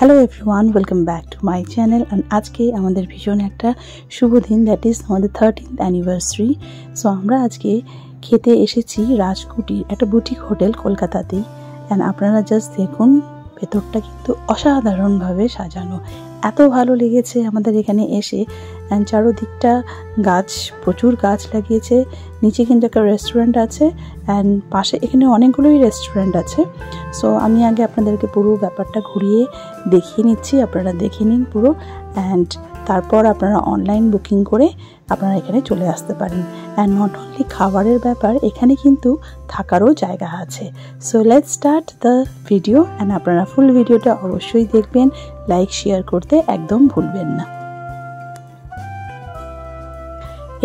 Hello everyone, welcome back to my channel. And আজকে আমাদের ভীষণ একটা শুভ দিন, দ্যাট ইজ আমাদের 13th অ্যানিভার্সারি। সো আমরা আজকে খেতে এসেছি রাজকুটির একটা বুটিক হোটেল কলকাতাতেই। অ্যান্ড আপনারা জাস্ট দেখুন, ভেতরটা কিন্তু অসাধারণভাবে সাজানো। এত ভালো লেগেছে আমাদের এখানে এসে। অ্যান্ড চারোদিকটা গাছ, প্রচুর গাছ লাগিয়েছে। নিচে কিন্তু একটা রেস্টুরেন্ট আছে, অ্যান্ড পাশে এখানে অনেকগুলোই রেস্টুরেন্ট আছে। সো আমি আগে আপনাদেরকে পুরো ব্যাপারটা ঘুরিয়ে দেখিয়ে নিচ্ছি, আপনারা দেখে নিন পুরো। অ্যান্ড তারপর আপনারা অনলাইন বুকিং করে আপনারা এখানে চলে আসতে পারেন। অ্যান্ড নট অনলি খাবারের ব্যাপার, এখানে কিন্তু থাকারও জায়গা আছে। So let's start the video. And আপনারা ফুল ভিডিওটা অবশ্যই দেখবেন, লাইক শেয়ার করতে একদম ভুলবেন না।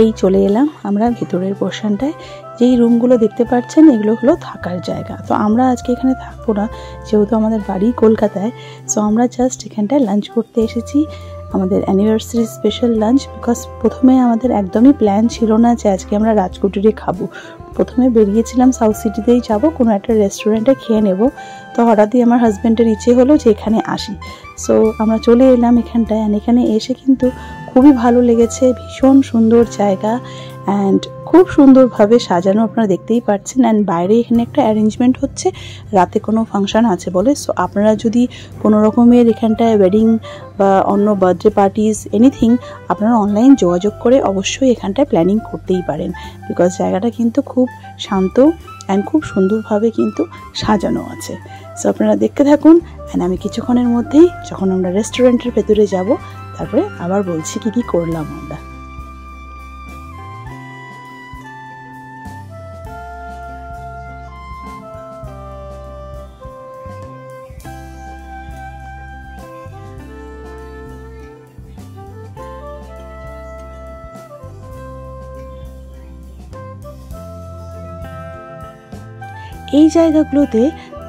এই চলে এলাম আমরা ভেতরের পোর্শনটায়। যেই রুমগুলো দেখতে পাচ্ছেন এগুলো হলো থাকার জায়গা। তো আমরা আজকে এখানে থাকবো না, যেহেতু আমাদের বাড়ি কলকাতায়। সো আমরা জাস্ট এখানটায় লাঞ্চ করতে এসেছি, আমাদের অ্যানিভার্সারি স্পেশাল লাঞ্চ। বিকজ প্রথমে আমাদের একদমই প্ল্যান ছিল না যে আজকে আমরা রাজকুটিরে খাবো। প্রথমে বেরিয়েছিলাম সাউথ সিটিতেই যাবো, কোনো একটা রেস্টুরেন্টে খেয়ে নেব। তো হঠাৎই আমার হাজব্যান্ডের ইচ্ছে হলো যে এখানে আসি। সো আমরা চলে এলাম এখানটায়। অ্যান্ড এখানে এসে কিন্তু খুবই ভালো লেগেছে, ভীষণ সুন্দর জায়গা অ্যান্ড খুব সুন্দরভাবে সাজানো, আপনারা দেখতেই পাচ্ছেন। অ্যান্ড বাইরে এখানে একটা অ্যারেঞ্জমেন্ট হচ্ছে, রাতে কোনো ফাংশন আছে বলে। সো আপনারা যদি কোনো রকমের এখানটায় ওয়েডিং বা অন্য বার্থডে পার্টিস এনিথিং, আপনারা অনলাইন যোগাযোগ করে অবশ্যই এখানটায় প্ল্যানিং করতেই পারেন। বিকজ জায়গাটা কিন্তু খুব শান্ত অ্যান্ড খুব সুন্দরভাবে কিন্তু সাজানো আছে। সো আপনারা দেখতে থাকুন। অ্যান্ড আমি কিছুক্ষণের মধ্যেই, যখন আমরা রেস্টুরেন্টের ভেতরে যাব, তারপরে আবার বলছি কি করলাম আমরা। এই জায়গাগুলোতে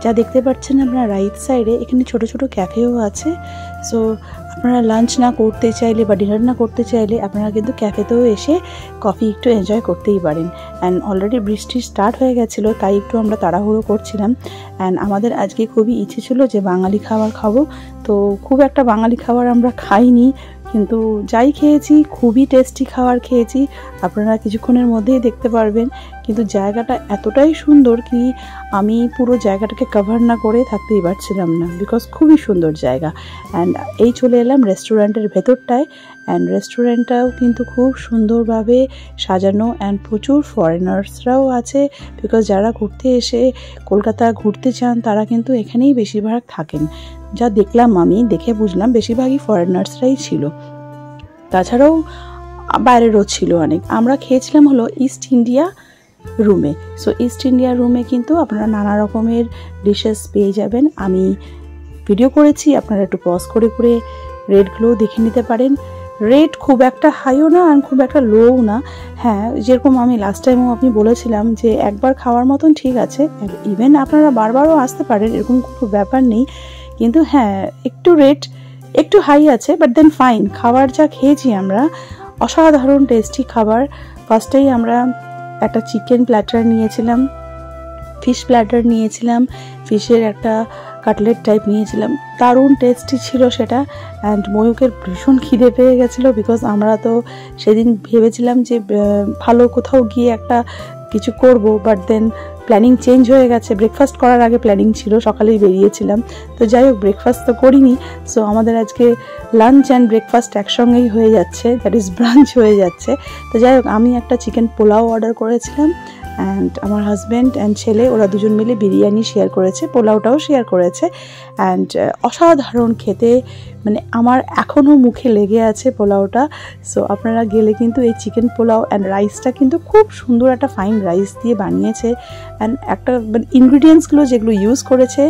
যা দেখতে পাচ্ছেন আপনারা রাইট সাইডে, এখানে ছোট ছোট ক্যাফেও আছে। সো আপনারা লাঞ্চ না করতে চাইলে বা ডিনার না করতে চাইলে আপনারা কিন্তু ক্যাফেতেও এসে কফি একটু এনজয় করতেই পারেন। অ্যান্ড অলরেডি বৃষ্টি স্টার্ট হয়ে গেছিলো, তাই একটু আমরা তাড়াহুড়ো করছিলাম। অ্যান্ড আমাদের আজকে খুবই ইচ্ছে ছিল যে বাঙালি খাবার খাবো। তো খুব একটা বাঙালি খাবার আমরা খাইনি, কিন্তু যাই খেয়েছি খুবই টেস্টি খাবার খেয়েছি, আপনারা কিছুক্ষণের মধ্যেই দেখতে পারবেন। কিন্তু জায়গাটা এতটাই সুন্দর কি আমি পুরো জায়গাটাকে কভার না করে থাকতেই পারছিলাম না, বিকজ খুবই সুন্দর জায়গা। অ্যান্ড এই চলে এলাম রেস্টুরেন্টের ভেতরটায়। অ্যান্ড রেস্টুরেন্টটাও কিন্তু খুব সুন্দরভাবে সাজানো, অ্যান্ড প্রচুর ফরেনার্সরাও আছে। বিকজ যারা ঘুরতে এসে কলকাতা ঘুরতে চান তারা কিন্তু এখানেই বেশিরভাগ থাকেন। যা দেখলাম, আমি দেখে বুঝলাম বেশিরভাগই ফরেনার্সরাই ছিল, তাছাড়াও বাইরেরও ছিল অনেক। আমরা খেয়েছিলাম হলো ইস্ট ইন্ডিয়া রুমে। সো ইস্ট ইন্ডিয়া রুমে কিন্তু আপনারা নানা রকমের ডিশেস পেয়ে যাবেন। আমি ভিডিও করেছি, আপনারা একটু পজ করে করে রেটগুলোও দেখে নিতে পারেন। রেট খুব একটা হাইও না আর খুব একটা লোও না। হ্যাঁ, যেরকম আমি লাস্ট টাইমও আপনি বলেছিলাম যে একবার খাওয়ার মতন ঠিক আছে, ইভেন আপনারা বারবারও আসতে পারেন, এরকম কোনো ব্যাপার নেই। কিন্তু হ্যাঁ, একটু রেট একটু হাই আছে, বাট দেন ফাইন। খাবার যা খেয়েছি আমরা, অসাধারণ টেস্টি খাবার। ফার্স্টেই আমরা একটা চিকেন প্ল্যাটার নিয়েছিলাম, ফিশ প্ল্যাটার নিয়েছিলাম, ফিশের একটা কাটলেট টাইপ নিয়েছিলাম, দারুণ টেস্টি ছিল সেটা। অ্যান্ড ময়ূকের ভীষণ খিদে পেয়ে গেছিলো, বিকজ আমরা তো সেদিন ভেবেছিলাম যে ভালো কোথাও গিয়ে একটা কিছু করব, বাট দেন প্ল্যানিং চেঞ্জ হয়ে গেছে। ব্রেকফাস্ট করার আগে প্ল্যানিং ছিল, সকালেই বেরিয়েছিলাম। তো যাই হোক, ব্রেকফাস্ট তো করিনি। সো আমাদের আজকে লাঞ্চ অ্যান্ড ব্রেকফাস্ট একসঙ্গেই হয়ে যাচ্ছে, দ্যাট ইজ ব্রাঞ্চ হয়ে যাচ্ছে। তো যাই হোক, আমি একটা চিকেন পোলাও অর্ডার করেছিলাম, অ্যান্ড আমার হাজব্যান্ড অ্যান্ড ছেলে ওরা দুজন মিলে বিরিয়ানি শেয়ার করেছে, পোলাওটাও শেয়ার করেছে। অ্যান্ড অসাধারণ খেতে, মানে আমার এখনও মুখে লেগে আছে পোলাওটা। সো আপনারা গেলে কিন্তু এই চিকেন পোলাও অ্যান্ড রাইসটা কিন্তু খুব সুন্দর একটা ফাইন রাইস দিয়ে বানিয়েছে। অ্যান্ড একটা মানে ইনগ্রিডিয়েন্টসগুলো যেগুলো ইউজ করেছে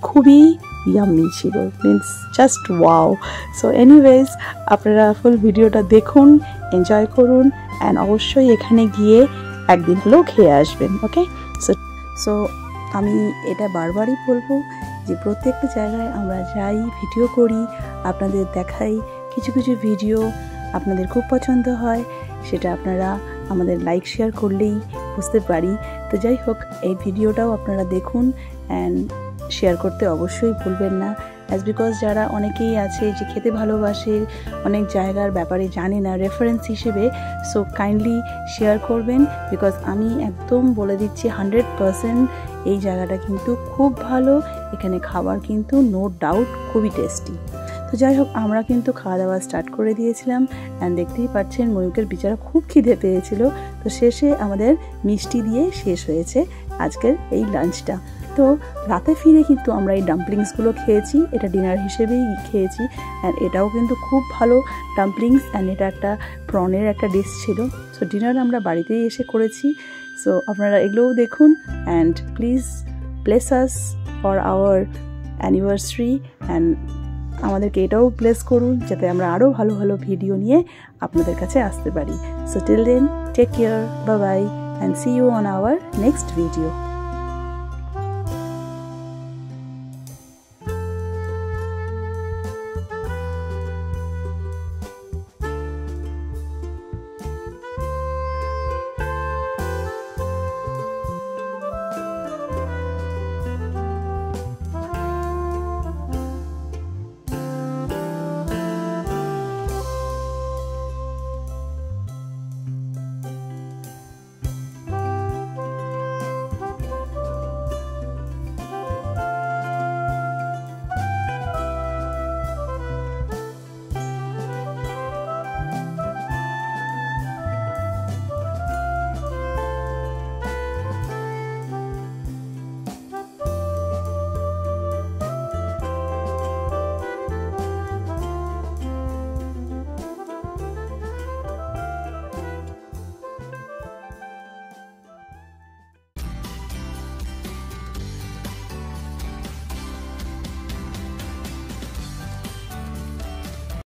খুবই ইয়াম্মি ছিল, means just wow. So anyways, আপনারা ফুল ভিডিওটা দেখুন, এনজয় করুন, অ্যান্ড অবশ্যই এখানে গিয়ে একদিন হলেও খেয়ে আসবেন। ওকে, সো আমি এটা বারবারই বলবো যে প্রত্যেকটা জায়গায় আমরা যাই, ভিডিও করি, আপনাদের দেখাই, কিছু কিছু ভিডিও আপনাদের খুব পছন্দ হয়, সেটা আপনারা আমাদের লাইক শেয়ার করলেই বুঝতে পারি। তো যাই হোক, এই ভিডিওটাও আপনারা দেখুন অ্যান্ড শেয়ার করতে অবশ্যই ভুলবেন না। অ্যাজ বিকজ যারা অনেকেই আছে যে খেতে ভালোবাসে, অনেক জায়গার ব্যাপারে জানে না রেফারেন্স হিসেবে, সো কাইন্ডলি শেয়ার করবেন। বিকজ আমি একদম বলে দিচ্ছি 100% এই জায়গাটা কিন্তু খুব ভালো, এখানে খাবার কিন্তু নো ডাউট খুবই টেস্টি। তো যাই হোক, আমরা কিন্তু খাওয়া দাওয়া স্টার্ট করে দিয়েছিলাম অ্যান্ড দেখতেই পাচ্ছেন ময়ূকের বিচারা খুব খিদে পেয়েছিল। তো শেষে আমাদের মিষ্টি দিয়ে শেষ হয়েছে আজকের এই লাঞ্চটা। তো রাতে ফিরে কিন্তু আমরা এই ডাম্পলিংসগুলো খেয়েছি, এটা ডিনার হিসেবেই খেয়েছি অ্যান্ড এটাও কিন্তু খুব ভালো ডাম্পলিংস অ্যান্ড এটা একটা প্রনের একটা ডিশ ছিল। সো ডিনার আমরা বাড়িতেই এসে করেছি। সো আপনারা এগুলোও দেখুন and please bless us for our anniversary and আমাদেরকে এটাও ব্লেস করুন যাতে আমরা আরও ভালো ভালো ভিডিও নিয়ে আপনাদের কাছে আসতে পারি। So till then take care, bye bye and see you on our next video.